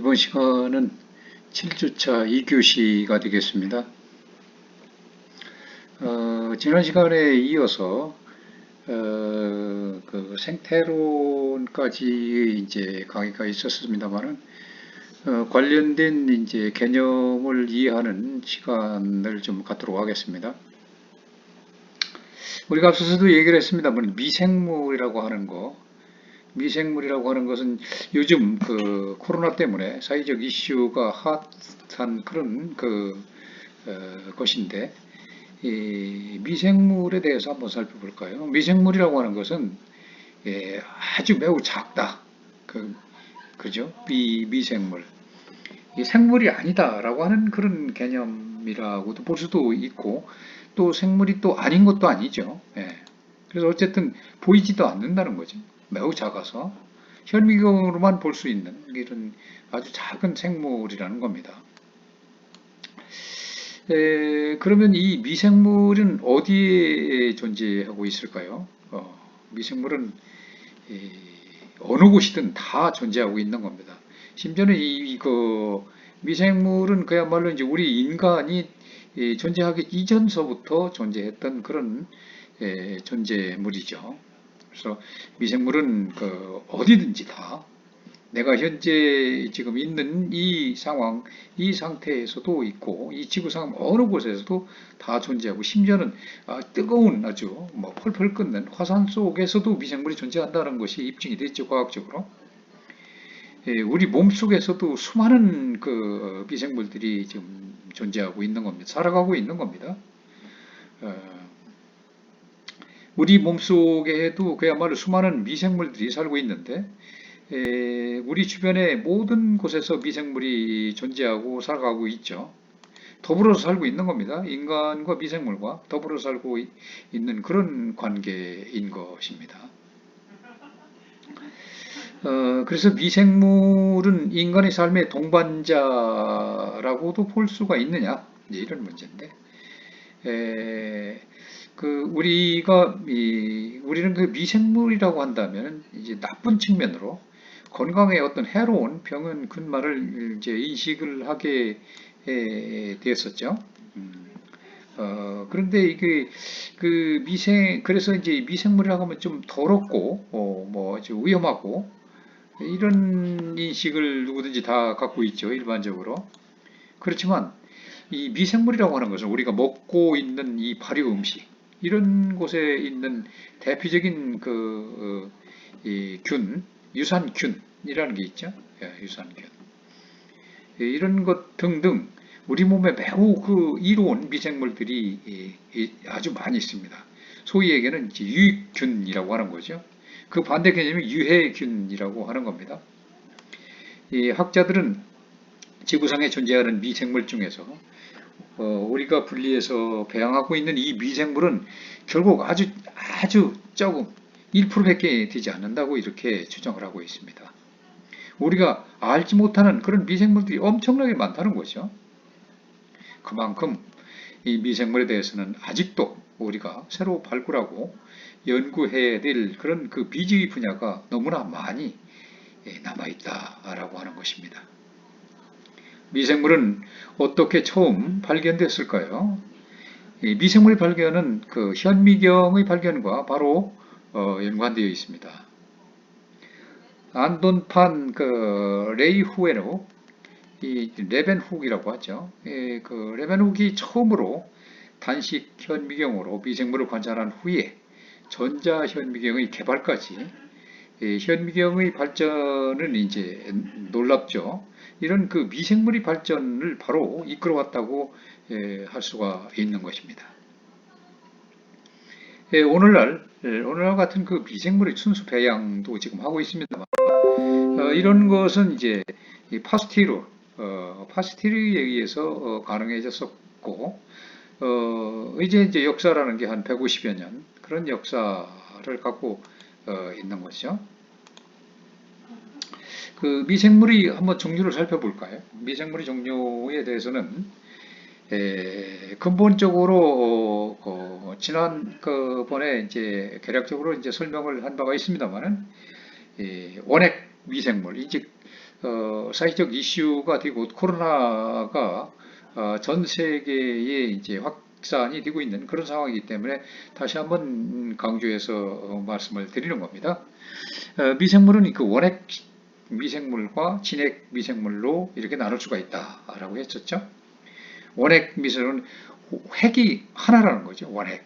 이번 시간은 7주차 2교시가 되겠습니다. 지난 시간에 이어서 그 생태론까지 이제 강의가 있었습니다만은 관련된 이제 개념을 이해하는 시간을 좀 갖도록 하겠습니다. 우리가 앞서서도 얘기를 했습니다만 미생물이라고 하는 것은 요즘 그 코로나 때문에 사회적 이슈가 핫한 그런 것인데, 이 미생물에 대해서 한번 살펴볼까요? 미생물이라고 하는 것은 아주 매우 작다. 그죠? 미생물. 이 생물이 아니다라고 하는 그런 개념이라고도 볼 수도 있고, 또 생물이 또 아닌 것도 아니죠. 그래서 어쨌든 보이지도 않는다는 거죠. 매우 작아서 현미경으로만 볼 수 있는 이런 아주 작은 생물이라는 겁니다. 그러면 이 미생물은 어디에 존재하고 있을까요? 미생물은 어느 곳이든 다 존재하고 있는 겁니다. 심지어는 미생물은 그야말로 이제 우리 인간이 존재하기 이전서부터 존재했던 그런 존재물이죠. 그래서 미생물은 어디든지 다 내가 현재 지금 있는 이 상황, 이 상태에서도 있고, 이 지구상 어느 곳에서도 다 존재하고, 심지어는 뜨거운 아주 뭐 펄펄 끓는 화산 속에서도 미생물이 존재한다는 것이 입증이 됐죠, 과학적으로. 우리 몸 속에서도 수많은 그 미생물들이 지금 존재하고 있는 겁니다. 살아가고 있는 겁니다. 우리 몸 속에도 그야말로 수많은 미생물들이 살고 있는데, 우리 주변의 모든 곳에서 미생물이 존재하고 살아가고 있죠. 더불어서 살고 있는 겁니다. 인간과 미생물과 더불어 살고 있는 그런 관계인 것입니다. 그래서 미생물은 인간의 삶의 동반자라고도 볼 수가 있느냐? 이런 문제인데, 우리는 그 미생물이라고 한다면 이제 나쁜 측면으로 건강에 어떤 해로운 병은 근마를 이제 인식을 하게 되었었죠. 그런데 그래서 이제 미생물이라고 하면 좀 더럽고, 뭐, 좀 위험하고, 이런 인식을 누구든지 다 갖고 있죠, 일반적으로. 그렇지만, 이 미생물이라고 하는 것은 우리가 먹고 있는 이 발효 음식, 이런 곳에 있는 대표적인 이 유산균이라는 게 있죠. 유산균. 이런 것 등등 우리 몸에 매우 이로운 미생물들이 아주 많이 있습니다. 소위 얘기는 이제 유익균이라고 하는 거죠. 그 반대 개념이 유해균이라고 하는 겁니다. 이 학자들은 지구상에 존재하는 미생물 중에서 우리가 분리해서 배양하고 있는 이 미생물은 결국 아주 조금 1%밖에 되지 않는다고 이렇게 추정을 하고 있습니다. 우리가 알지 못하는 그런 미생물들이 엄청나게 많다는 거죠. 그만큼 이 미생물에 대해서는 아직도 우리가 새로 발굴하고 연구해야 될 그런 그 미지의 분야가 너무나 많이 남아있다라고 하는 것입니다. 미생물은 어떻게 처음 발견됐을까요? 이 미생물 발견은 그 현미경의 발견과 바로 연관되어 있습니다. 안돈판 레이후에노, 이 레벤훅이라고 하죠. 그 레벤훅이 처음으로 단식 현미경으로 미생물을 관찰한 후에 전자 현미경의 개발까지 현미경의 발전은 이제 놀랍죠. 이런 그 미생물의 발전을 바로 이끌어왔다고 할 수가 있는 것입니다. 오늘날 같은 그 미생물의 순수 배양도 지금 하고 있습니다만, 이런 것은 이제 파스티르에 의해서 가능해졌었고, 이제 역사라는 게 한 150여 년 그런 역사를 갖고 있는 것이죠. 그 미생물이 한번 종류를 살펴볼까요? 미생물의 종류에 대해서는 근본적으로 지난 번에 이제 개략적으로 이제 설명을 한 바가 있습니다만은 원핵 미생물, 이제 사회적 이슈가 되고 코로나가 전 세계에 이제 확산이 되고 있는 그런 상황이기 때문에 다시 한번 강조해서 말씀을 드리는 겁니다. 미생물은 그 원핵 미생물과 진핵 미생물로 이렇게 나눌 수가 있다라고 했었죠. 원핵 미생물은 핵이 하나라는 거죠. 원핵.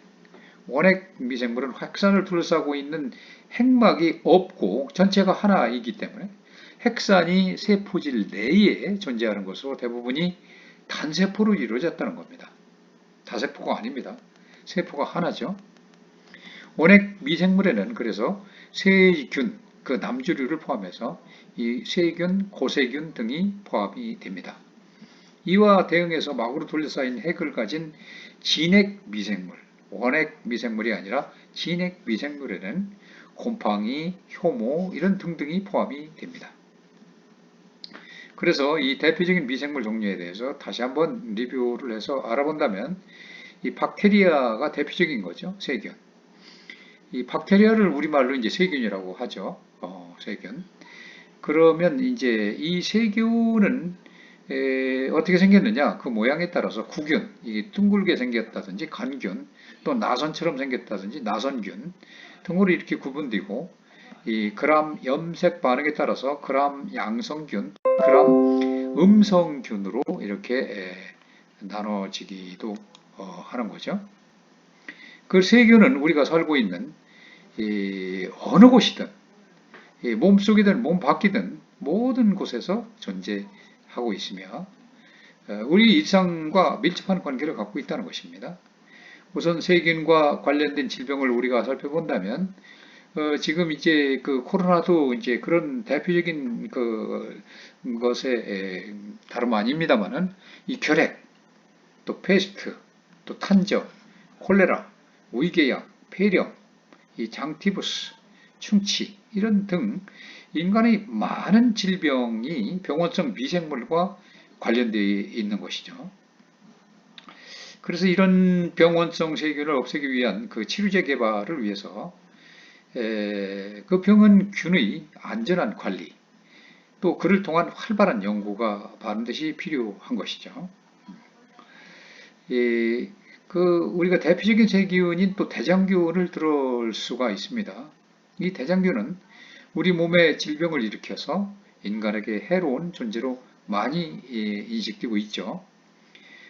원핵 미생물은 핵산을 둘러싸고 있는 핵막이 없고 전체가 하나이기 때문에 핵산이 세포질 내에 존재하는 것으로 대부분이 단세포로 이루어졌다는 겁니다. 다세포가 아닙니다. 세포가 하나죠. 원핵 미생물에는 그래서 세균, 그 남주류를 포함해서 이 세균, 고세균 등이 포함이 됩니다. 이와 대응해서 막으로 둘러싸인 핵을 가진 진핵 미생물, 원핵 미생물이 아니라 진핵 미생물에는 곰팡이, 효모 이런 등등이 포함이 됩니다. 그래서 이 대표적인 미생물 종류에 대해서 다시 한번 리뷰를 해서 알아본다면 이 박테리아가 대표적인 거죠. 세균. 이 박테리아를 우리말로 이제 세균이라고 하죠. 세균. 그러면 이제 이 세균은 어떻게 생겼느냐? 그 모양에 따라서 구균, 이게 둥글게 생겼다든지 간균, 또 나선처럼 생겼다든지 나선균 등으로 이렇게 구분되고 이 그람 염색 반응에 따라서 그람 양성균, 그람 음성균으로 이렇게 나눠지기도 하는 거죠. 그 세균은 우리가 살고 있는 어느 곳이든 몸속이든 몸 밖이든 모든 곳에서 존재하고 있으며 우리 일상과 밀접한 관계를 갖고 있다는 것입니다. 우선 세균과 관련된 질병을 우리가 살펴본다면 지금 이제 그 코로나도 이제 그런 대표적인 그 것에 다름 아닙니다만은 이 결핵, 또 페스트, 또 탄저, 콜레라, 위궤양, 폐렴, 이 장티부스, 충치 이런 등 인간의 많은 질병이 병원성 미생물과 관련되어 있는 것이죠. 그래서 이런 병원성 세균을 없애기 위한 그 치료제 개발을 위해서 그 병원균의 안전한 관리, 또 그를 통한 활발한 연구가 반드시 필요한 것이죠. 우리가 대표적인 세균인 또 대장균을 들을 수가 있습니다. 이 대장균은 우리 몸에 질병을 일으켜서 인간에게 해로운 존재로 많이 인식되고 있죠.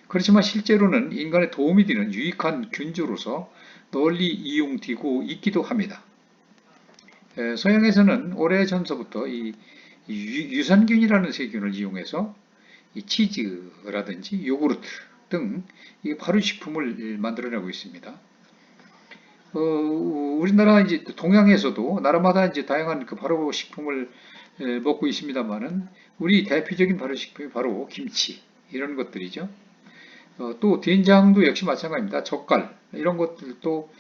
그렇지만 실제로는 인간에 도움이 되는 유익한 균주로서 널리 이용되고 있기도 합니다. 서양에서는 오래전서부터 이 유산균이라는 세균을 이용해서 이 치즈라든지 요구르트 등 발효식품을 만들어내고 있습니다. 우리나라 이제 동양에서도 나라마다 이제 다양한 그 발효식품을 먹고 있습니다만은 우리 대표적인 발효식품이 바로 김치 이런 것들이죠. 또 된장도 역시 마찬가지입니다. 젓갈 이런 것들도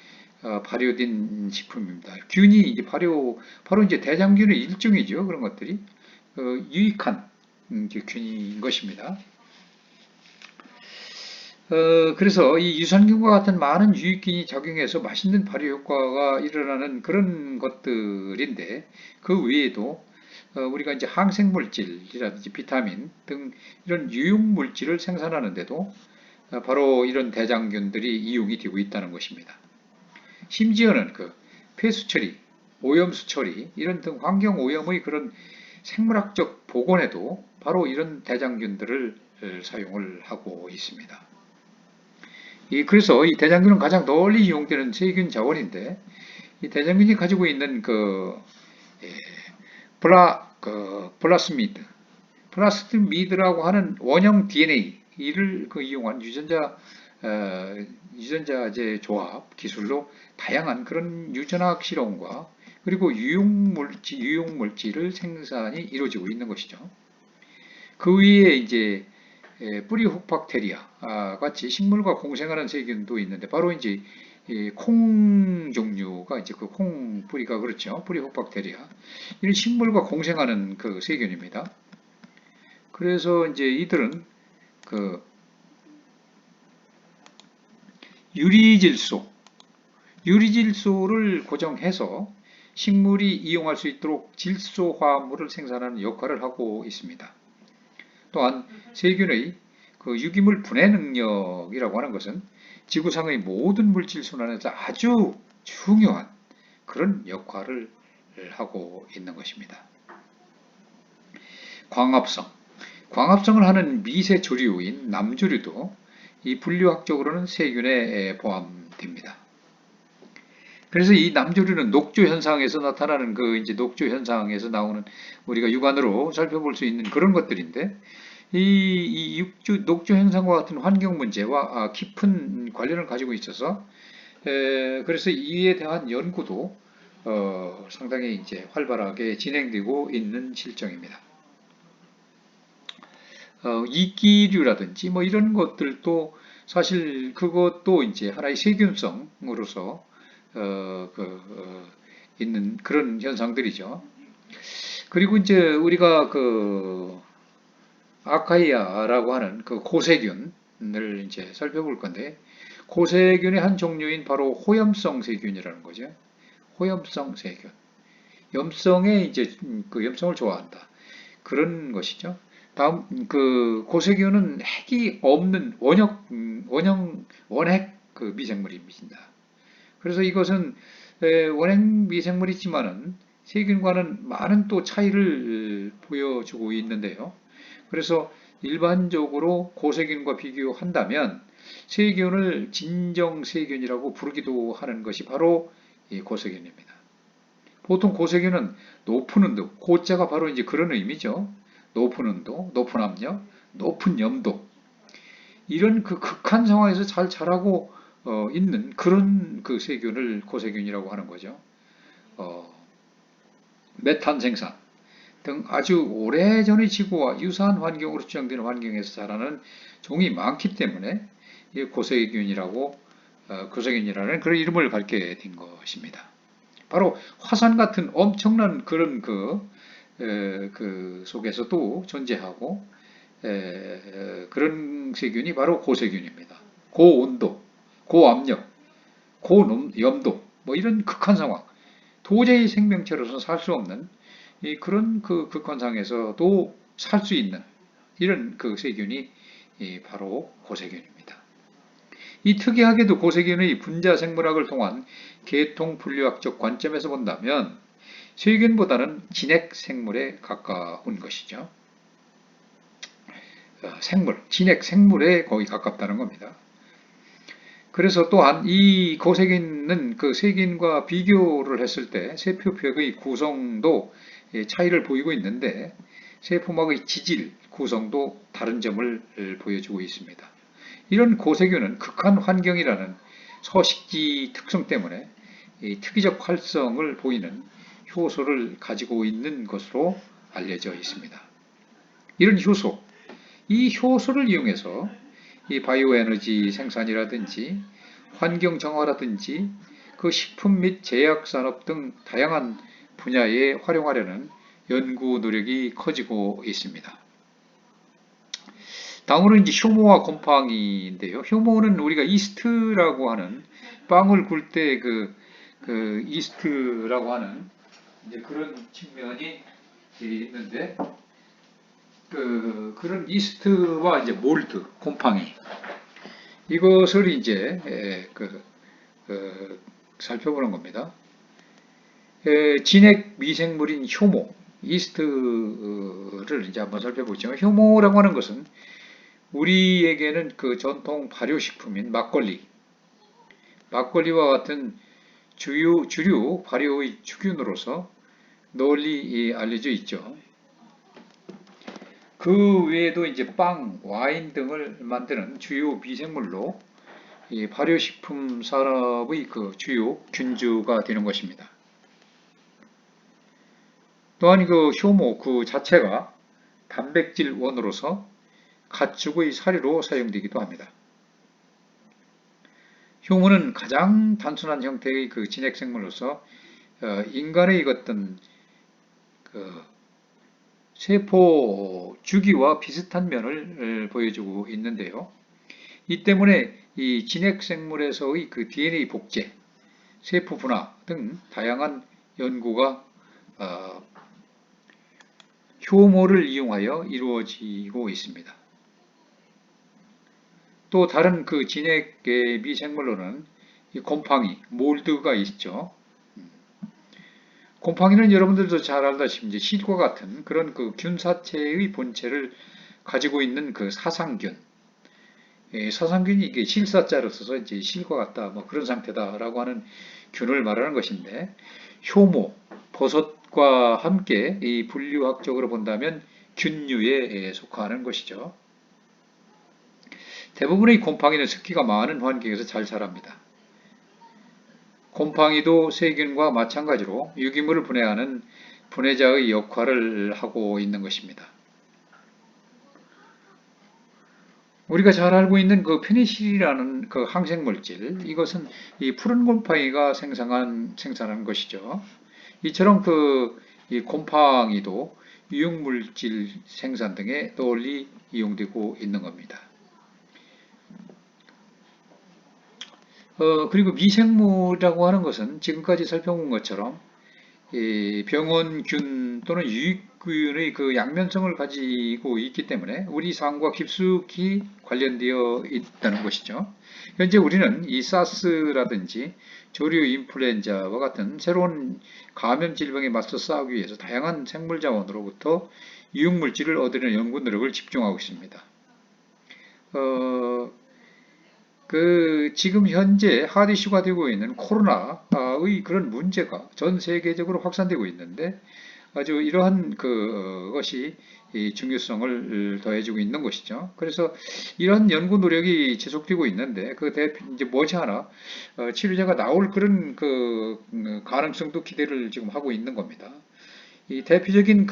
발효된 식품입니다. 균이 이제 바로 이제 대장균의 일종이죠. 그런 것들이 유익한 균인 것입니다. 그래서 이 유산균과 같은 많은 유익균이 작용해서 맛있는 발효 효과가 일어나는 그런 것들인데 그 외에도 우리가 이제 항생물질이라든지 비타민 등 이런 유용물질을 생산하는데도 바로 이런 대장균들이 이용이 되고 있다는 것입니다. 심지어는 그 폐수 처리, 오염수 처리 이런 등 환경 오염의 그런 생물학적 복원에도 바로 이런 대장균들을 사용을 하고 있습니다. 그래서 이 대장균은 가장 널리 이용되는 세균 자원인데 이 대장균이 가지고 있는 플라스미드라고 하는 원형 DNA를 이용한 유전자재 조합 기술로 다양한 그런 유전학 실험과 그리고 유용물질을 생산이 이루어지고 있는 것이죠. 그 위에 이제 뿌리혹박테리아 같이 식물과 공생하는 세균도 있는데 바로 이제 콩 종류가 이제 그 콩 뿌리가 그렇죠. 뿌리혹박테리아 이런 식물과 공생하는 그 세균입니다. 그래서 이제 이들은 그 유리질소를 고정해서 식물이 이용할 수 있도록 질소 화합물을 생산하는 역할을 하고 있습니다. 또한 세균의 그 유기물 분해 능력이라고 하는 것은 지구상의 모든 물질 순환에서 아주 중요한 그런 역할을 하고 있는 것입니다. 광합성. 광합성을 하는 미세 조류인 남조류도 이 분류학적으로는 세균에 포함됩니다. 그래서 이 남조류는 녹조 현상에서 나타나는 그 이제 녹조 현상에서 나오는 우리가 육안으로 살펴볼 수 있는 그런 것들인데 녹조 현상과 같은 환경 문제와 깊은 관련을 가지고 있어서 그래서 이에 대한 연구도 상당히 이제 활발하게 진행되고 있는 실정입니다. 이기류라든지 뭐 이런 것들도 사실 그것도 이제 하나의 세균성으로서 있는 그런 현상들이죠. 그리고 이제 우리가 그 아카이아라고 하는 그 고세균을 이제 살펴볼 건데, 고세균의 한 종류인 바로 호염성 세균이라는 거죠. 호염성 세균. 염성에 이제 그 염성을 좋아한다. 그런 것이죠. 다음 그 고세균은 핵이 없는 원핵 그 미생물입니다. 그래서 이것은 원핵 미생물이지만은 세균과는 많은 또 차이를 보여주고 있는데요. 그래서 일반적으로 고세균과 비교한다면 세균을 진정세균이라고 부르기도 하는 것이 바로 이 고세균입니다. 보통 고세균은 높은 온도, 고자가 바로 이제 그런 의미죠. 높은 온도, 높은 압력, 높은 염도. 이런 그 극한 상황에서 잘 자라고 있는 그런 그 세균을 고세균이라고 하는 거죠. 메탄 생산 등 아주 오래전의 지구와 유사한 환경으로 추정되는 환경에서 자라는 종이 많기 때문에 고세균이라는 그런 이름을 갖게 된 것입니다. 바로 화산 같은 엄청난 그런 그 속에서도 존재하고 그런 세균이 바로 고세균입니다. 고온도, 고압력, 고염도 뭐 이런 극한 상황, 도저히 생명체로서 살 수 없는 그런 그 극한상에서도 살 수 있는 이런 그 세균이 바로 고세균입니다. 이 특이하게도 고세균의 분자 생물학을 통한 계통 분류학적 관점에서 본다면 세균보다는 진핵 생물에 가까운 것이죠. 진핵 생물에 거의 가깝다는 겁니다. 그래서 또한 이 고세균은 그 세균과 비교를 했을 때 세포벽의 구성도 차이를 보이고 있는데 세포막의 지질, 구성도 다른 점을 보여주고 있습니다. 이런 고세균은 극한 환경이라는 서식지 특성 때문에 특이적 활성을 보이는 효소를 가지고 있는 것으로 알려져 있습니다. 이런 효소, 이 효소를 이용해서 이 바이오 에너지 생산이라든지 환경 정화라든지 그 식품 및 제약 산업 등 다양한 분야에 활용하려는 연구 노력이 커지고 있습니다. 다음으로는 이제 효모와 곰팡이인데요. 효모는 우리가 이스트라고 하는 빵을 굴 때 그 이스트라고 하는 이제 그런 측면이 있는데 그런 이스트와 이제 몰드, 곰팡이 이것을 이제 살펴보는 겁니다. 진핵 미생물인 효모, 이스트를 이제 한번 살펴보죠. 효모라고 하는 것은 우리에게는 그 전통 발효식품인 막걸리와 같은 주류 발효의 주균으로서 널리 알려져 있죠. 그 외에도 이제 빵, 와인 등을 만드는 주요 미생물로 이 발효식품 산업의 그 주요 균주가 되는 것입니다. 또한 그 효모 그 자체가 단백질 원으로서 가축의 사료로 사용되기도 합니다. 효모는 가장 단순한 형태의 그 진핵생물로서 인간의 어떤 그 세포 주기와 비슷한 면을 보여주고 있는데요. 이 때문에 이 진핵생물에서의 그 DNA 복제, 세포 분화 등 다양한 연구가 효모를 이용하여 이루어지고 있습니다. 또 다른 그 진액의 미생물로는 이 곰팡이, 몰드가 있죠. 곰팡이는 여러분들도 잘 알다시피 이제 실과 같은 그런 그 균사체의 본체를 가지고 있는 그 사상균. 사상균이 이게 실사자로 써서 이제 실과 같다, 뭐 그런 상태다라고 하는 균을 말하는 것인데, 효모, 버섯과 함께 이 분류학적으로 본다면 균류에 속하는 것이죠. 대부분의 곰팡이는 습기가 많은 환경에서 잘 자랍니다. 곰팡이도 세균과 마찬가지로 유기물을 분해하는 분해자의 역할을 하고 있는 것입니다. 우리가 잘 알고 있는 그 페니실린이라는 그 항생물질, 이것은 이 푸른 곰팡이가 생산한 것이죠. 이처럼 이 곰팡이도 유용물질 생산 등에 널리 이용되고 있는 겁니다. 그리고 미생물이라고 하는 것은 지금까지 살펴본 것처럼 이 병원균 또는 유익균의 그 양면성을 가지고 있기 때문에 우리 삶과 깊숙이 관련되어 있다는 것이죠. 현재 우리는 이 사스라든지 조류 인플루엔자와 같은 새로운 감염 질병에 맞서 싸우기 위해서 다양한 생물 자원으로부터 유익물질을 얻으려는 연구 노력을 집중하고 있습니다. 지금 현재 핫 이슈가 되고 있는 코로나의 그런 문제가 전 세계적으로 확산되고 있는데 아주 이러한 것이 이 중요성을 더해주고 있는 것이죠. 그래서 이런 연구 노력이 지속되고 있는데 이제 머지않아 치료제가 나올 그런 가능성도 기대를 지금 하고 있는 겁니다. 이 대표적인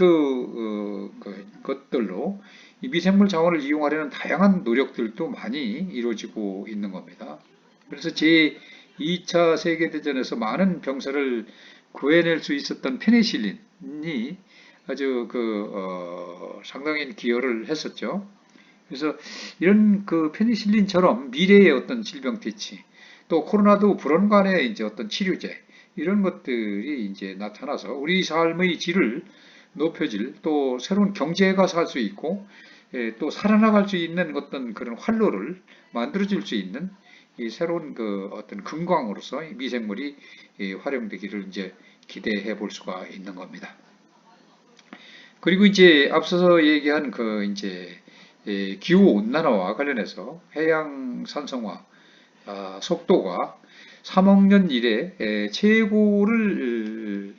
것들로 이 미생물 자원을 이용하려는 다양한 노력들도 많이 이루어지고 있는 겁니다. 그래서 제2차 세계대전에서 많은 병사를 구해낼 수 있었던 페니실린이 아주 상당히 기여를 했었죠. 그래서 이런 페니실린처럼 미래의 어떤 질병 퇴치, 또 코로나도 불원간의 이제 어떤 치료제, 이런 것들이 이제 나타나서 우리 삶의 질을 높여질, 또 새로운 경제가 살 수 있고 또 살아나갈 수 있는 어떤 그런 활로를 만들어줄 수 있는 이 새로운 어떤 금광으로서 미생물이 활용되기를 이제 기대해 볼 수가 있는 겁니다. 그리고 이제 앞서서 얘기한 이제 기후 온난화와 관련해서 해양 산성화 속도가 3억 년 이래 최고를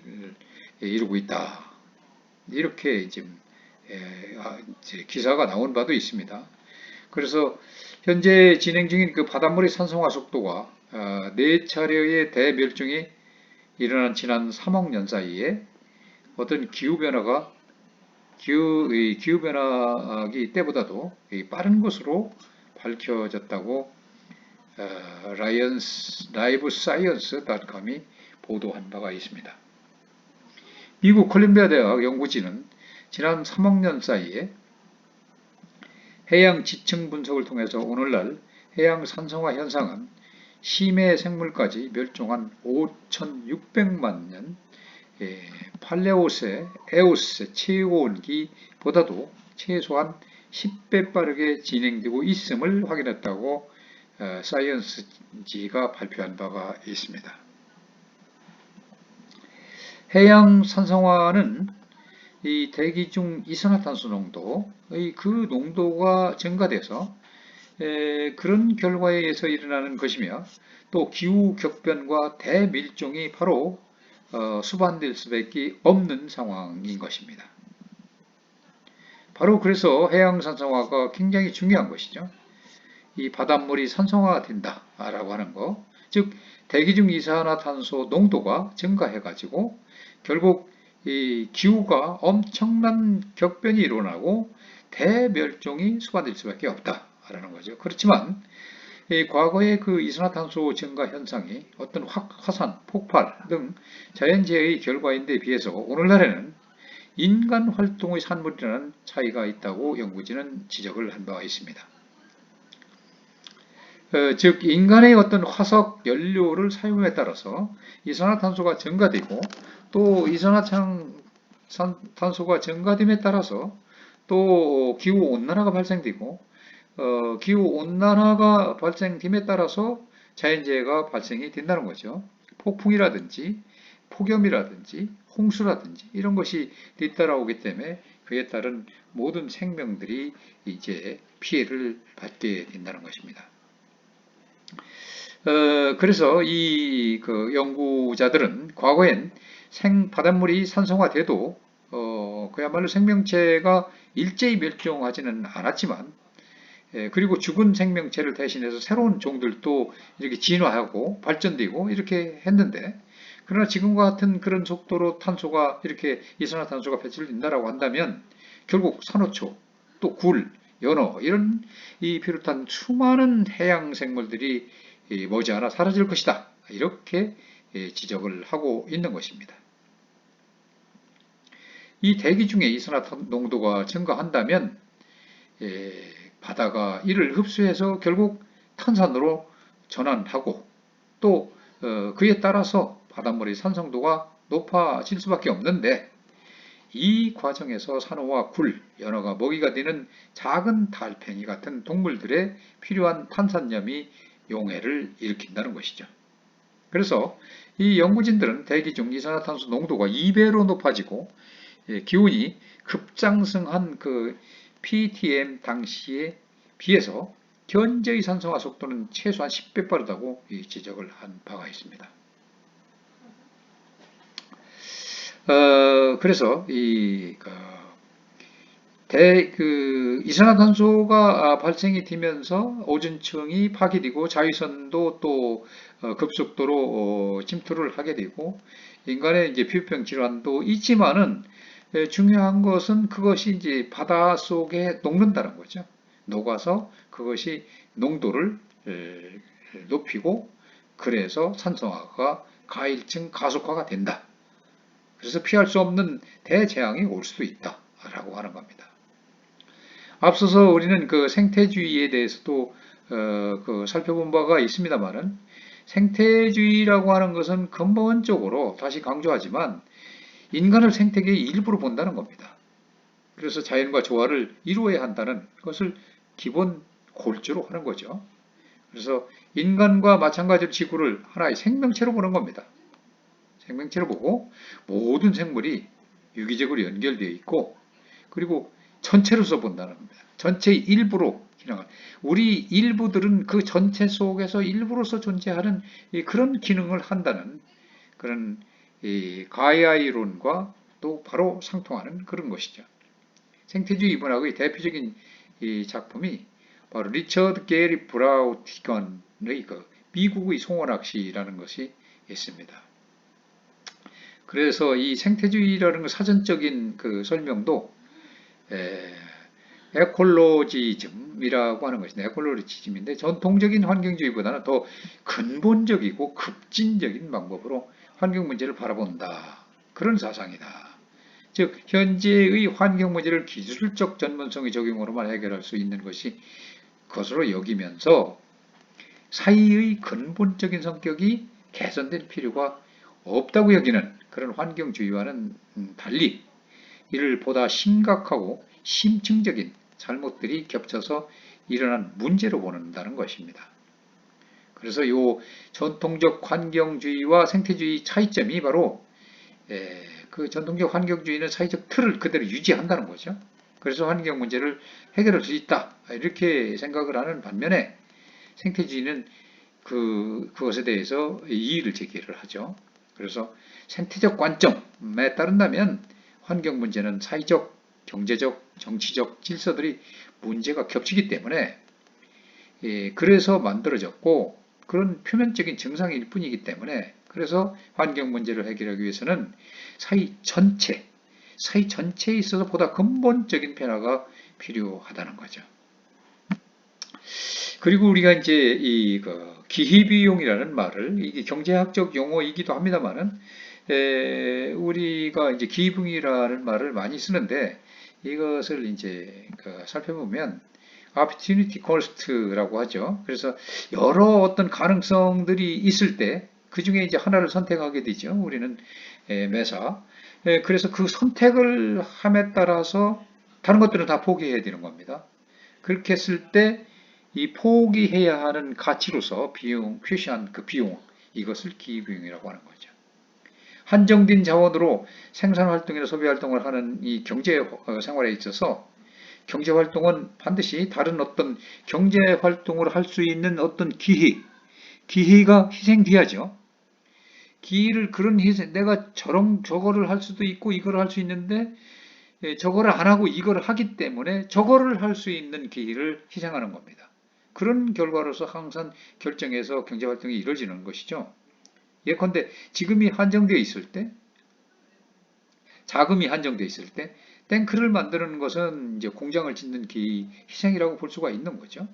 이루고 있다. 이렇게 지금 기사가 나온 바도 있습니다. 그래서 현재 진행 중인 바닷물의 산성화 속도가 4차례의 대멸종이 일어난 지난 3억 년 사이에 어떤 기후변화기 때보다도 빠른 것으로 밝혀졌다고 liveScience.com이 보도한 바가 있습니다. 미국 콜ум비아 대학 연구진은 지난 3억 년 사이에 해양 지층 분석을 통해서 오늘날 해양 산성화 현상은 심해 생물까지 멸종한 5,600만 년 에오스 최고온기보다도 최소한 10배 빠르게 진행되고 있음을 확인했다고 사이언스지가 발표한 바가 있습니다. 해양 산성화는 이 대기 중 이산화탄소 농도의 농도가 증가돼서 그런 결과에 의해서 일어나는 것이며, 또 기후 격변과 대밀종이 바로 수반될 수밖에 없는 상황인 것입니다. 바로 그래서 해양 산성화가 굉장히 중요한 것이죠. 이 바닷물이 산성화가 된다라고 하는 거, 즉 대기 중 이산화탄소 농도가 증가해가지고 결국 이 기후가 엄청난 격변이 일어나고 대멸종이 수반될 수밖에 없다라는 거죠. 그렇지만 과거의 이산화탄소 증가 현상이 어떤 화산, 폭발 등 자연재해의 결과인데 비해서 오늘날에는 인간 활동의 산물이라는 차이가 있다고 연구진은 지적을 한 바가 있습니다. 즉 인간의 어떤 화석 연료를 사용에 따라서 이산화탄소가 증가되고 또 이산화탄소가 증가됨에 따라서 또 기후 온난화가 발생되고 기후 온난화가 발생됨에 따라서 자연재해가 발생이 된다는 거죠. 폭풍이라든지 폭염이라든지 홍수라든지 이런 것이 뒤따라오기 때문에 그에 따른 모든 생명들이 이제 피해를 받게 된다는 것입니다. 그래서 그 연구자들은 과거엔 바닷물이 산성화돼도 그야말로 생명체가 일제히 멸종하지는 않았지만 그리고 죽은 생명체를 대신해서 새로운 종들도 이렇게 진화하고 발전되고 이렇게 했는데 그러나 지금과 같은 그런 속도로 탄소가 이렇게 이산화탄소가 배출된다라고 한다면 결국 산호초, 또 굴, 연어 이런 이 비롯한 수많은 해양 생물들이 머지않아 사라질 것이다. 이렇게 지적을 하고 있는 것입니다. 이 대기 중에 이산화탄소 농도가 증가한다면 바다가 이를 흡수해서 결국 탄산으로 전환하고 또 그에 따라서 바닷물의 산성도가 높아질 수밖에 없는데 이 과정에서 산호와 굴, 연어가 먹이가 되는 작은 달팽이 같은 동물들의 필요한 탄산염이 용해를 일으킨다는 것이죠. 그래서 이 연구진들은 대기 중 이산화탄소 농도가 2배로 높아지고 기온이 급상승한 그 PTM 당시에 비해서 현재의 산성화 속도는 최소한 10배 빠르다고 지적을 한 바가 있습니다. 그래서 이산화탄소가 발생이 되면서 오존층이 파괴되고 자외선도 또 급속도로 침투를 하게 되고 인간의 이제 피부병 질환도 있지만은 중요한 것은 그것이 이제 바다 속에 녹는다는 거죠. 녹아서 그것이 농도를 높이고 그래서 산성화가 가일층 가속화가 된다. 그래서 피할 수 없는 대재앙이 올 수도 있다라고 하는 겁니다. 앞서서 우리는 그 생태주의에 대해서도 살펴본 바가 있습니다만은 생태주의라고 하는 것은 근본적으로 다시 강조하지만 인간을 생태계의 일부로 본다는 겁니다. 그래서 자연과 조화를 이루어야 한다는 것을 기본 골조로 하는 거죠. 그래서 인간과 마찬가지로 지구를 하나의 생명체로 보는 겁니다. 생명체로 보고 모든 생물이 유기적으로 연결되어 있고 그리고 전체로서 본다는 겁니다. 전체의 일부로 기능을. 우리 일부들은 그 전체 속에서 일부로서 존재하는 그런 기능을 한다는 그런 가이아 이론과 또 바로 상통하는 그런 것이죠. 생태주의 이분학의 대표적인 작품이 바로 리처드 게리 브라우티건의 미국의 송원학시라는 것이 있습니다. 그래서 이 생태주의라는 사전적인 그 설명도 에콜로지즘이라고 하는 것인데 에콜로지즘인데 전통적인 환경주의보다는 더 근본적이고 급진적인 방법으로 환경 문제를 바라본다. 그런 사상이다. 즉 현재의 환경 문제를 기술적 전문성의 적용으로만 해결할 수 있는 것으로 여기면서 사회의 근본적인 성격이 개선될 필요가 없다고 여기는 그런 환경주의와는 달리 이를 보다 심각하고 심층적인 잘못들이 겹쳐서 일어난 문제로 보는다는 것입니다. 그래서 이 전통적 환경주의와 생태주의 차이점이 바로 그 전통적 환경주의는 사회적 틀을 그대로 유지한다는 거죠. 그래서 환경 문제를 해결할 수 있다 이렇게 생각을 하는 반면에 생태주의는 그것에 대해서 이의를 제기를 하죠. 그래서 생태적 관점에 따른다면 환경 문제는 사회적, 경제적, 정치적 질서들이 문제가 겹치기 때문에 그래서 만들어졌고 그런 표면적인 증상일 뿐이기 때문에 그래서 환경 문제를 해결하기 위해서는 사회 전체에 있어서 보다 근본적인 변화가 필요하다는 거죠. 그리고 우리가 이제 기회비용이라는 말을 이게 경제학적 용어이기도 합니다만은 우리가 이제 기회비용이라는 말을 많이 쓰는데 이것을 이제 살펴보면 opportunity cost라고 하죠. 그래서 여러 어떤 가능성들이 있을 때 그 중에 이제 하나를 선택하게 되죠. 우리는 매사. 그래서 그 선택을 함에 따라서 다른 것들은 다 포기해야 되는 겁니다. 그렇게 했을 때 이 포기해야 하는 가치로서 비용, 표시한 그 비용, 이것을 기회비용이라고 하는 거죠. 한정된 자원으로 생산 활동이나 소비 활동을 하는 이 경제 생활에 있어서 경제 활동은 반드시 다른 어떤 경제 활동을 할 수 있는 어떤 기회가 희생돼야죠. 기회를 그런 희생, 내가 저거를 할 수도 있고 이거를 할 수 있는데 저거를 안 하고 이거를 하기 때문에 저거를 할 수 있는 기회를 희생하는 겁니다. 그런 결과로서 항상 결정해서 경제 활동이 이루어지는 것이죠. 예컨대 지금이 한정되어 있을 때, 자금이 한정되어 있을 때, 탱크를 만드는 것은 이제 공장을 짓는 희생이라고 볼 수가 있는 거죠.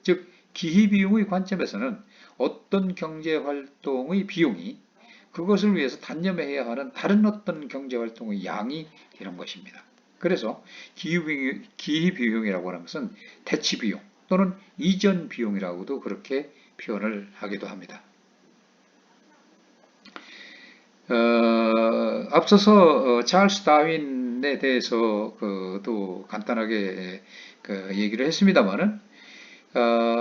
즉, 기회비용의 관점에서는 어떤 경제 활동의 비용이 그것을 위해서 단념해야 하는 다른 어떤 경제 활동의 양이 되는 것입니다. 그래서 기회비용이라고 하는 것은 대치비용 또는 이전 비용이라고도 그렇게 표현을 하기도 합니다. 앞서서 찰스 다윈에 대해서 또 간단하게 얘기를 했습니다만은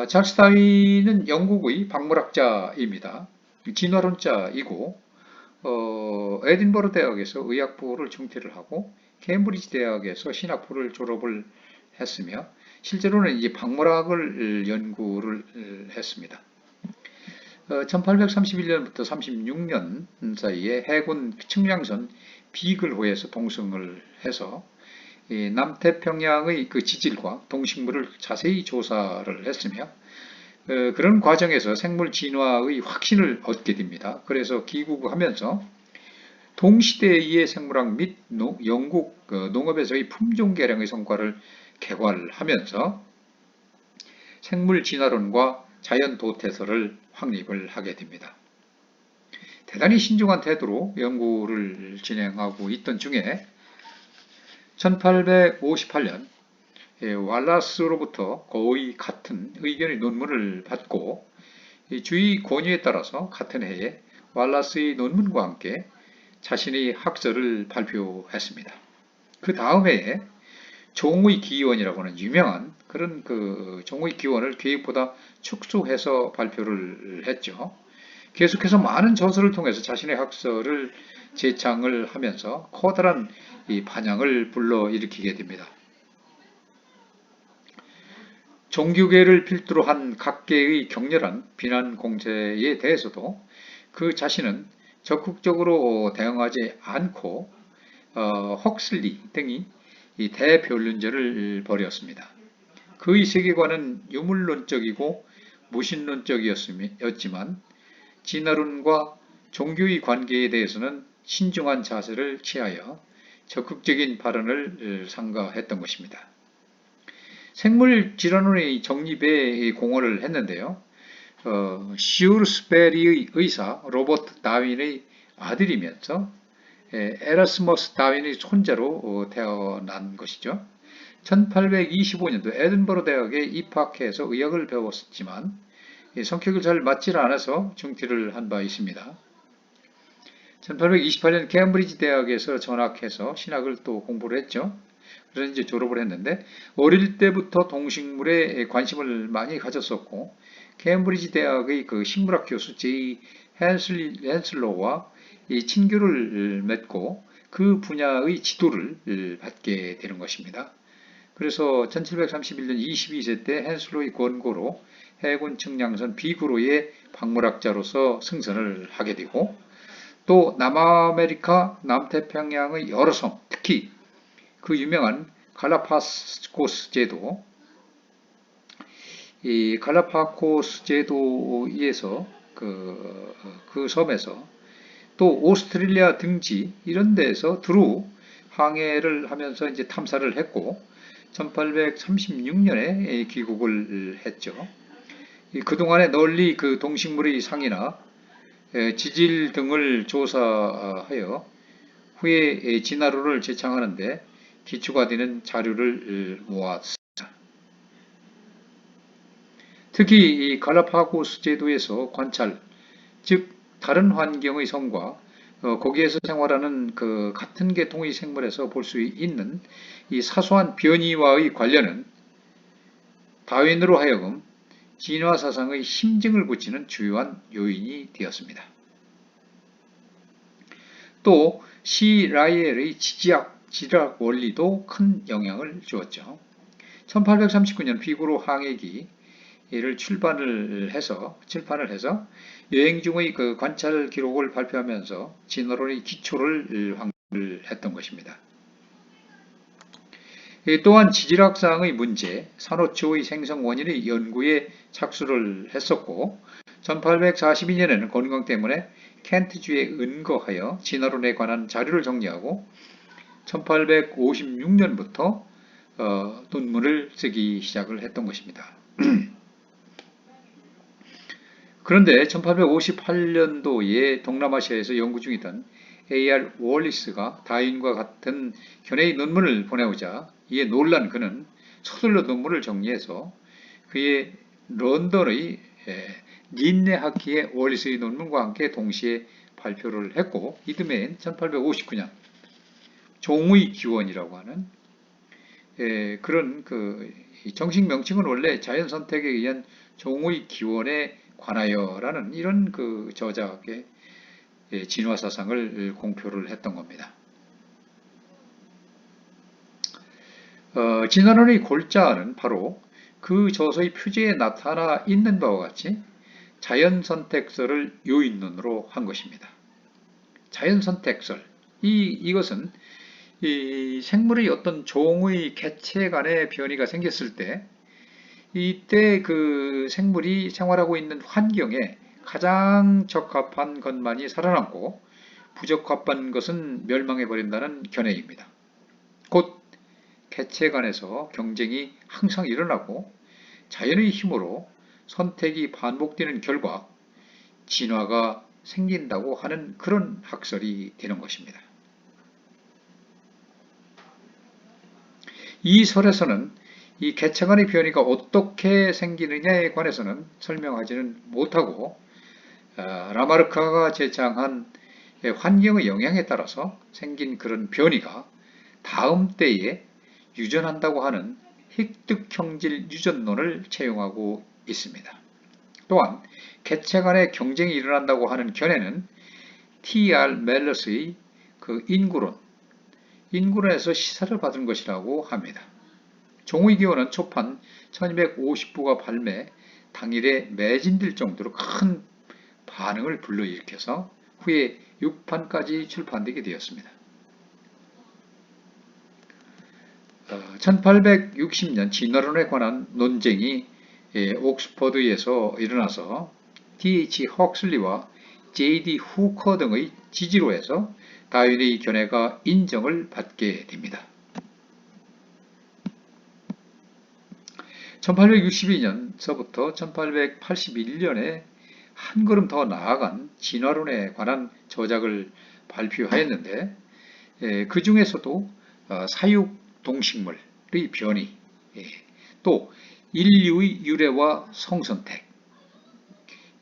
찰스 다윈은 영국의 박물학자입니다. 진화론자이고 에딘버러 대학에서 의학부를 중퇴를 하고 케임브리지 대학에서 신학부를 졸업을 했으며 실제로는 이제 박물학을 연구를 했습니다. 1831년부터 36년 사이에 해군 측량선 비글호에서 동승을 해서 남태평양의 그 지질과 동식물을 자세히 조사를 했으며 그런 과정에서 생물 진화의 확신을 얻게 됩니다. 그래서 귀국하면서 동시대의 생물학 및 영국 농업에서의 품종 개량의 성과를 개발하면서 생물 진화론과 자연 도태설을 확립을 하게 됩니다. 대단히 신중한 태도로 연구를 진행하고 있던 중에 1858년 왈라스로부터 거의 같은 의견의 논문을 받고 주의 권유에 따라서 같은 해에 왈라스의 논문과 함께 자신의 학설을 발표했습니다. 그 다음 해에 종의 기원이라고 하는 유명한 그런 종의 기원을 계획보다 축소해서 발표를 했죠. 계속해서 많은 저서를 통해서 자신의 학설을 재창을 하면서 커다란 이 반향을 불러일으키게 됩니다. 종교계를 필두로 한 각계의 격렬한 비난 공세에 대해서도 그 자신은 적극적으로 대응하지 않고 헉슬리 등이 이 대변론제를 벌였습니다. 그의 세계관은 유물론적이고 무신론적이었지만 진화론과 종교의 관계에 대해서는 신중한 자세를 취하여 적극적인 발언을 삼가했던 것입니다. 생물질환론의 정립에 공헌을 했는데요. 슈르스베리의 의사 로버트 다윈의 아들이면서 에라스머스 다윈의 손자로 태어난 것이죠. 1825년도 에든버러 대학에 입학해서 의학을 배웠지만 성격을 잘 맞지 않아서 중퇴를 한 바 있습니다. 1828년 케임브리지 대학에서 전학해서 신학을 또 공부를 했죠. 그래서 이제 졸업을 했는데 어릴 때부터 동식물에 관심을 많이 가졌었고 케임브리지 대학의 그 식물학 교수 제이 헨슬로와 이 친교를 맺고 그 분야의 지도를 받게 되는 것입니다. 그래서 1731년 22세 때 헨슬로의 권고로 해군 측량선 비구로의 박물학자로서 승선을 하게 되고 또 남아메리카 남태평양의 여러 섬, 특히 그 유명한 갈라파고스 제도, 이 갈라파고스 제도에서 그 섬에서 또 오스트레일리아 등지 이런 데에서 두루 항해를 하면서 이제 탐사를 했고 1836년에 귀국을 했죠. 그동안에 널리 그 동식물의 상이나 지질 등을 조사하여 후에 진화론을 제창하는데 기초가 되는 자료를 모았습니다. 특히 이 갈라파고스 제도에서 관찰, 즉 다른 환경의 성과 거기에서 생활하는 그 같은 계통의 생물에서 볼 수 있는 이 사소한 변이와의 관련은 다윈으로 하여금 진화 사상의 심증을 붙이는 주요한 요인이 되었습니다. 또 시 라이엘의 지질학 원리도 큰 영향을 주었죠. 1839년 피구로 항해기를 출판을 해서 여행 중의 그 관찰 기록을 발표하면서 진화론의 기초를 확립했던 것입니다. 또한 지질학상의 문제, 산호초의 생성 원인의 연구에 착수를 했었고 1842년에는 건강 때문에 켄트주에 은거하여 진화론에 관한 자료를 정리하고 1856년부터 논문을 쓰기 시작을 했던 것입니다. 그런데 1858년도에 동남아시아에서 연구 중이던 A.R. 월리스가 다윈과 같은 견해의 논문을 보내오자 이에 놀란 그는 서둘러 논문을 정리해서 그의 런던의 린네 학회의 월리스의 논문과 함께 동시에 발표를 했고 이듬해인 1859년 종의 기원이라고 하는 그런 그 정식 명칭은 원래 자연 선택에 의한 종의 기원에 관하여라는 이런 그 저작의 진화 사상을 공표를 했던 겁니다. 진화론의 골자는 바로 그 저서의 표지에 나타나 있는 바와 같이 자연선택설을 요인론으로 한 것입니다. 자연선택설, 이것은 이 생물의 어떤 종의 개체 간의 변이가 생겼을 때 이때 그 생물이 생활하고 있는 환경에 가장 적합한 것만이 살아남고 부적합한 것은 멸망해버린다는 견해입니다. 곧 개체 간에서 경쟁이 항상 일어나고 자연의 힘으로 선택이 반복되는 결과 진화가 생긴다고 하는 그런 학설이 되는 것입니다. 이 설에서는 이 개체 간의 변이가 어떻게 생기느냐에 관해서는 설명하지는 못하고 라마르카가 제창한 환경의 영향에 따라서 생긴 그런 변이가 다음 때에 유전한다고 하는 획득형질 유전론을 채용하고 있습니다. 또한 개체 간의 경쟁이 일어난다고 하는 견해는 T.R. 멜러스의 그 인구론에서 시사를 받은 것이라고 합니다. 종의 기원은 초판 1250부가 발매 당일에 매진될 정도로 큰 반응을 불러일으켜서 후에 6판까지 출판되게 되었습니다. 1860년 진화론에 관한 논쟁이 옥스퍼드에서 일어나서 D.H. 헉슬리와 J.D. 후커 등의 지지로 해서 다윈의 견해가 인정을 받게 됩니다. 1862년서부터 1881년에 한 걸음 더 나아간 진화론에 관한 저작을 발표하였는데 그 중에서도 사육동식물의 변이, 또 인류의 유래와 성선택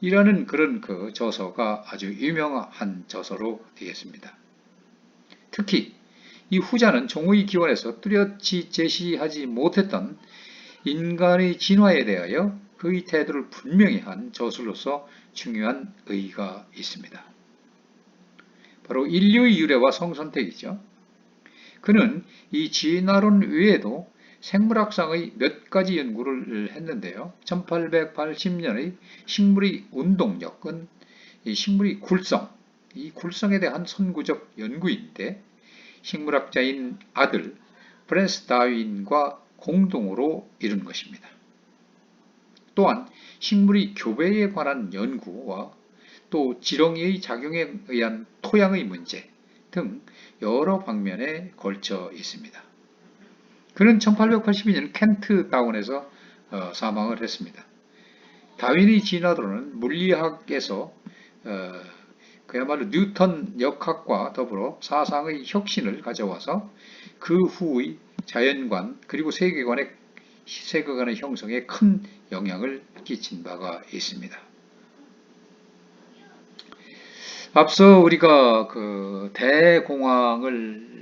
이라는 그런 그 저서가 아주 유명한 저서로 되겠습니다. 특히 이 후자는 종의 기원에서 뚜렷이 제시하지 못했던 인간의 진화에 대하여 그의 태도를 분명히 한 저술로서 중요한 의의가 있습니다. 바로 인류의 유래와 성선택이죠. 그는 이 진화론 외에도 생물학상의 몇 가지 연구를 했는데요. 1880년의 식물의 운동력은 이 식물의 굴성, 이 굴성에 대한 선구적 연구인데 식물학자인 아들 프랜스 다윈과 공동으로 이룬 것입니다. 또한 식물의 교배에 관한 연구와 또 지렁이의 작용에 의한 토양의 문제 등 여러 방면에 걸쳐 있습니다. 그는 1882년 켄트 다운에서 사망을 했습니다. 다윈의 진화론은 물리학에서 그야말로 뉴턴 역학과 더불어 사상의 혁신을 가져와서 그 후의 자연관 그리고 세계관의 세계관의 형성에 큰 영향을 끼친 바가 있습니다. 앞서 우리가 그 대공황을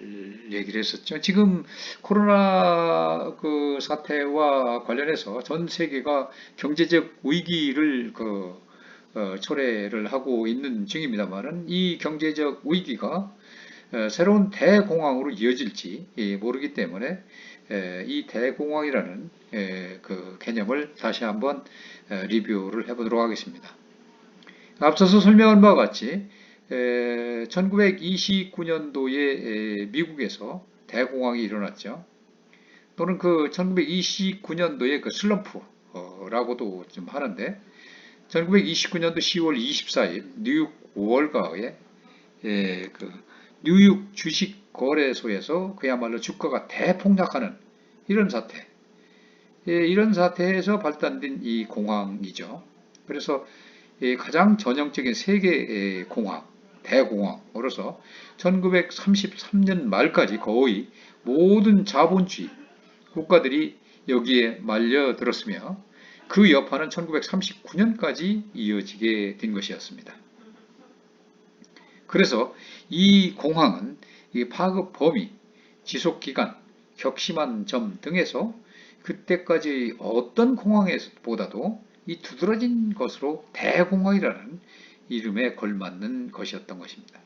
얘기를 했었죠. 지금 코로나 그 사태와 관련해서 전 세계가 경제적 위기를 초래를 하고 있는 중입니다만은 이 경제적 위기가 새로운 대공황으로 이어질지 모르기 때문에 이 대공황이라는 그 개념을 다시 한번 리뷰를 해보도록 하겠습니다. 앞서서 설명한 바와 같이 1929년도에 미국에서 대공황이 일어났죠. 또는 그 1929년도에 그 슬럼프라고도 좀 하는데 1929년도 10월 24일 뉴욕 월가의 그 뉴욕 주식 거래소에서 그야말로 주가가 대폭락하는 이런 사태, 이런 사태에서 발단된 이 공황이죠. 그래서 가장 전형적인 세계 공황, 대공황으로서 1933년 말까지 거의 모든 자본주의 국가들이 여기에 말려들었으며 그 여파는 1939년까지 이어지게 된 것이었습니다. 그래서 이 공황은 이 파급 범위, 지속 기간, 격심한 점 등에서 그때까지 어떤 공황보다도 이 두드러진 것으로 대공황이라는 이름에 걸맞는 것이었던 것입니다.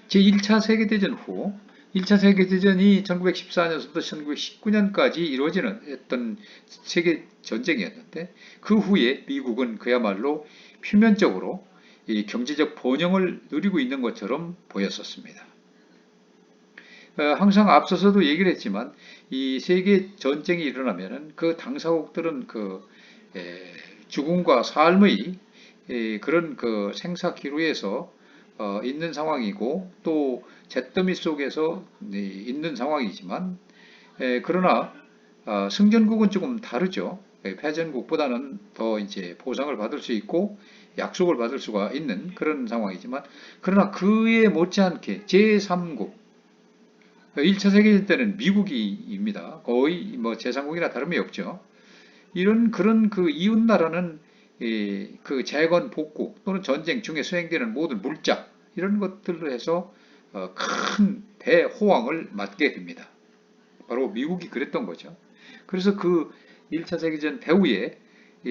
제1차 세계대전 후 1차 세계대전이 1914년부터 1919년까지 이루어지는 어떤 세계전쟁이었는데 그 후에 미국은 그야말로 표면적으로 이 경제적 번영을 누리고 있는 것처럼 보였었습니다. 항상 앞서서도 얘기를 했지만 이 세계 전쟁이 일어나면은 그 당사국들은 그 죽음과 삶의 그런 그 생사 기로에서 있는 상황이고 또 잿더미 속에서 있는 상황이지만 그러나 승전국은 조금 다르죠. 패전국보다는 더 이제 보상을 받을 수 있고 약속을 받을 수가 있는 그런 상황이지만 그러나 그에 못지않게 제3국 1차 세계대전 때는 미국입니다. 거의 뭐 제3국이나 다름이 없죠. 이런 그런 그 이웃 나라는 그 재건 복구 또는 전쟁 중에 수행되는 모든 물자 이런 것들로 해서 큰 대호황을 맞게 됩니다. 바로 미국이 그랬던 거죠. 그래서 그 1차 세계전 배후에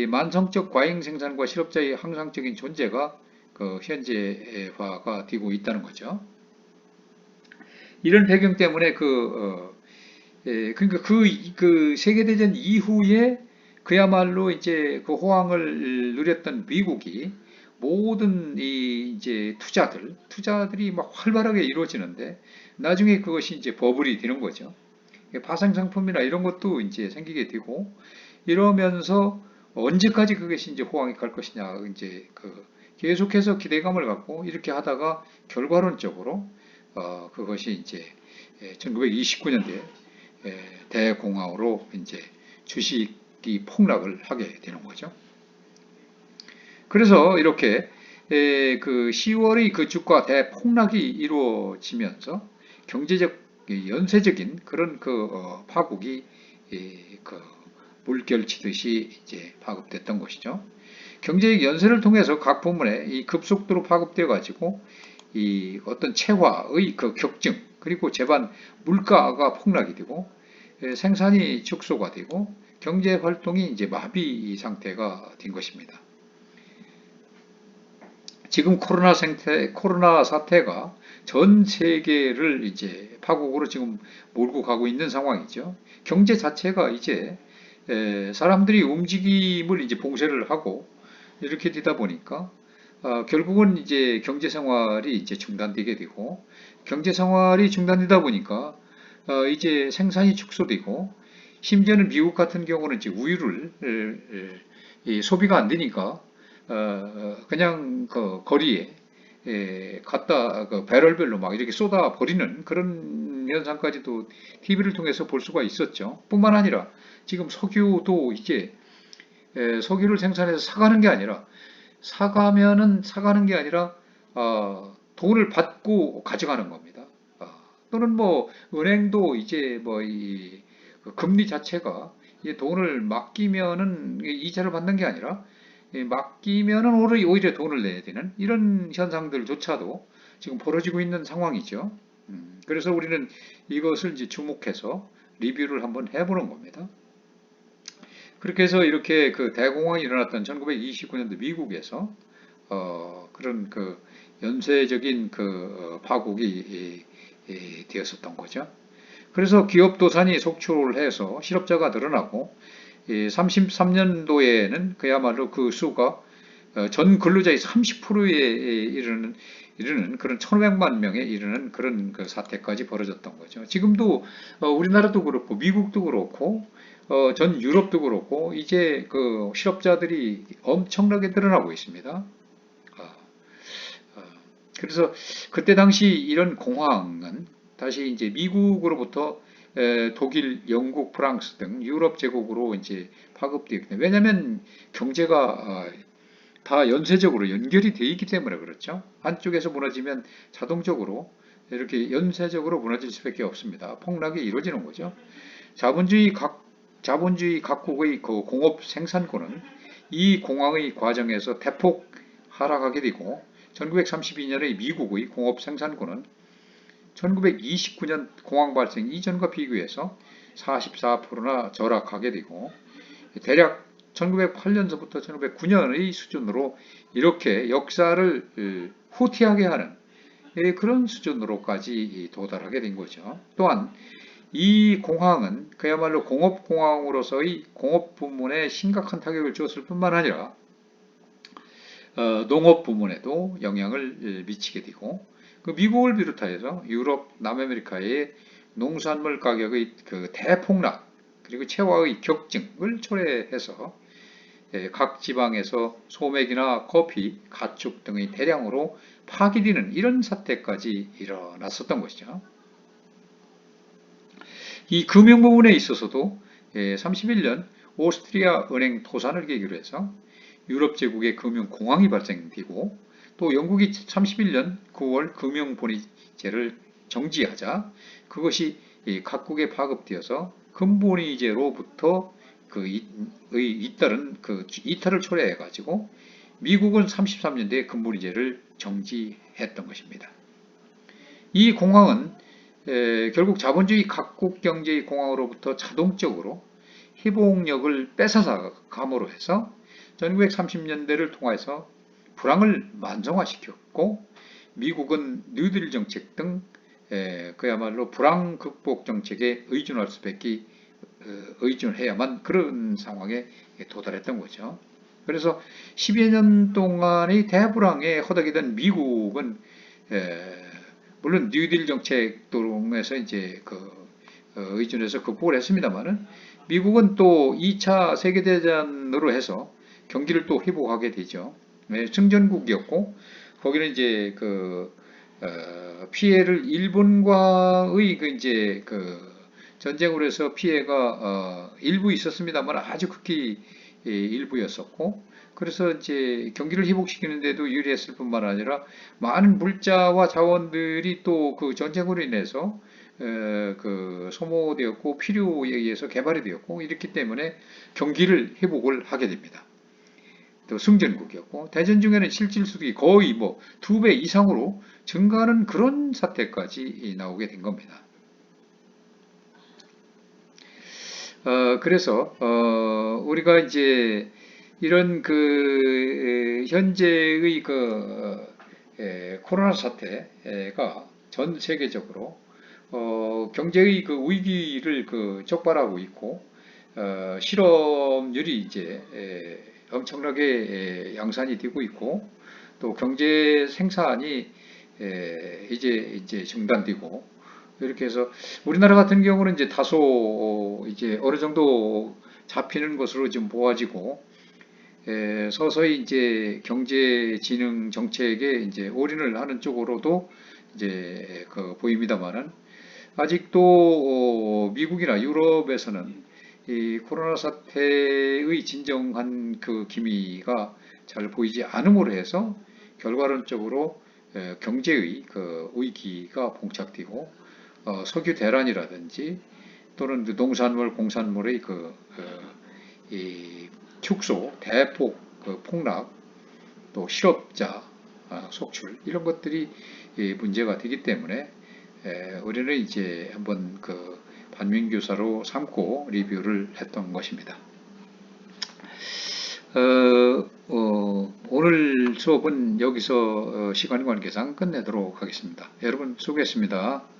만성적 과잉 생산과 실업자의 항상적인 존재가 그 현재화가 되고 있다는 거죠. 이런 배경 때문에 그러니까 그 세계대전 이후에 그야말로 이제 그 호황을 누렸던 미국이 모든 이 이제 투자들이 막 활발하게 이루어지는데 나중에 그것이 이제 버블이 되는 거죠. 파생 상품이나 이런 것도 이제 생기게 되고 이러면서 언제까지 그것이 이제 호황이 갈 것이냐 이제 계속해서 기대감을 갖고 이렇게 하다가 결과론적으로 그것이 이제 1929년도에 대공황으로 이제 주식이 폭락을 하게 되는 거죠. 그래서 이렇게 그 10월의 그 주가 대폭락이 이루어지면서 경제적 연쇄적인 그런 파국이 그 물결치듯이 이제 파급됐던 것이죠. 경제적 연쇄를 통해서 각 부문에 이 급속도로 파급되어 가지고 이 어떤 채화의 그 격증 그리고 재반 물가가 폭락이 되고 생산이 축소가 되고 경제 활동이 이제 마비 상태가 된 것입니다. 지금 코로나 사태가 전 세계를 이제 파국으로 지금 몰고 가고 있는 상황이죠. 경제 자체가 이제 사람들이 움직임을 이제 봉쇄를 하고 이렇게 되다 보니까 결국은 이제 경제 생활이 이제 중단되게 되고 경제 생활이 중단되다 보니까 이제 생산이 축소되고 심지어는 미국 같은 경우는 이제 우유를 소비가 안 되니까 그냥 그 거리에 갖다 그 배럴별로 막 이렇게 쏟아 버리는 그런 현상까지도 TV를 통해서 볼 수가 있었죠. 뿐만 아니라 지금 석유도 이제 석유를 생산해서 사가는 게 아니라 사가는 게 아니라 돈을 받고 가져가는 겁니다. 또는 뭐 은행도 이제 뭐 이 금리 자체가 이 돈을 맡기면은 이자를 받는 게 아니라 맡기면은 오히려 돈을 내야 되는 이런 현상들조차도 지금 벌어지고 있는 상황이죠. 그래서 우리는 이것을 이제 주목해서 리뷰를 한번 해보는 겁니다. 그렇게 해서 이렇게 그 대공황이 일어났던 1929년도 미국에서 그런 그 연쇄적인 그 파국이 되었었던 거죠. 그래서 기업 도산이 속출을 해서 실업자가 늘어나고 33년도에는 그야말로 그 수가 전 근로자의 30%에 이르는 그런 1,500만 명에 이르는 그런 그 사태까지 벌어졌던 거죠. 지금도 우리나라도 그렇고 미국도 그렇고 전 유럽도 그렇고 이제 그 실업자들이 엄청나게 늘어나고 있습니다. 어, 그래서 그때 당시 이런 공황은 다시 이제 미국으로부터 독일, 영국, 프랑스 등 유럽 제국으로 이제 파급되었기 때문에 왜냐하면 경제가 다 연쇄적으로 연결이 되어 있기 때문에 그렇죠. 한쪽에서 무너지면 자동적으로 이렇게 연쇄적으로 무너질 수밖에 없습니다. 폭락이 이루어지는 거죠. 자본주의 각국의 그 공업 생산권은 이 공황의 과정에서 대폭 하락하게 되고 1932년의 미국의 공업 생산권은 1929년 공황 발생 이전과 비교해서 44%나 절약하게 되고 대략 1908년서부터 1909년의 수준으로 이렇게 역사를 후퇴하게 하는 그런 수준으로까지 도달하게 된 거죠. 또한 이 공황은 그야말로 공업공황으로서의 공업 부문에 심각한 타격을 주었을 뿐만 아니라 농업 부문에도 영향을 미치게 되고 그 미국을 비롯하여서 유럽, 남아메리카의 농산물 가격의 그 대폭락 그리고 채화의 격증을 초래해서 각 지방에서 소맥이나 커피, 가축 등의 대량으로 파기되는 이런 사태까지 일어났었던 것이죠. 이 금융 부분에 있어서도 31년 오스트리아 은행 도산을 계기로 해서 유럽 제국의 금융 공황이 발생되고 또 영국이 31년 9월 금융본위제를 정지하자 그것이 각국에 파급되어서 금본위제로부터 잇따른 그 이탈을 초래해 가지고 미국은 33년대에 금본위제를 정지했던 것입니다. 이 공황은 결국 자본주의 각국 경제의 공황으로부터 자동적으로 회복력을 뺏어서 감으로 해서 1930년대를 통해서 불황을 만성화시켰고 미국은 뉴딜 정책 등 그야말로 불황 극복 정책에 의존할 수밖에 의존해야만 그런 상황에 도달했던 거죠. 그래서 10여 년 동안의 대불황에 허덕이던 미국은 물론 뉴딜 정책 통해서 이제 의존해서 극복을 했습니다만은 미국은 또 2차 세계대전으로 해서 경기를 또 회복하게 되죠. 승전국이었고 거기는 이제 피해를 일본과의 이제 전쟁으로 해서 피해가 일부 있었습니다만 아주 극히 일부였었고 그래서 이제 경기를 회복시키는데도 유리했을 뿐만 아니라 많은 물자와 자원들이 또 그 전쟁으로 인해서 소모되었고 필요에 의해서 개발이 되었고 이렇기 때문에 경기를 회복을 하게 됩니다. 또 승전국이었고 대전 중에는 실질수득이 거의 뭐 2배 이상으로 증가하는 그런 사태까지 나오게 된 겁니다. 그래서 우리가 이제 이런 현재의 코로나 사태가 전 세계적으로 경제의 위기를 촉발하고 있고 실업률이 이제 엄청나게 양산이 되고 있고 또 경제 생산이 이제 중단되고 이렇게 해서 우리나라 같은 경우는 이제 다소 이제 어느 정도 잡히는 것으로 좀 보아지고 서서히 이제 경제진흥 정책에 이제 올인을 하는 쪽으로도 이제 보입니다만은 아직도 미국이나 유럽에서는 이 코로나 사태의 진정한 기미가 잘 보이지 않음으로 해서 결과론적으로 경제의 위기가 봉착되고 석유 대란이라든지 또는 그 농산물, 공산물의 이 축소, 대폭 폭락, 또 실업자 속출 이런 것들이 문제가 되기 때문에 우리는 이제 한번 반면교사로 삼고 리뷰를 했던 것입니다. 오늘 수업은 여기서 시간 관계상 끝내도록 하겠습니다. 여러분 수고했습니다.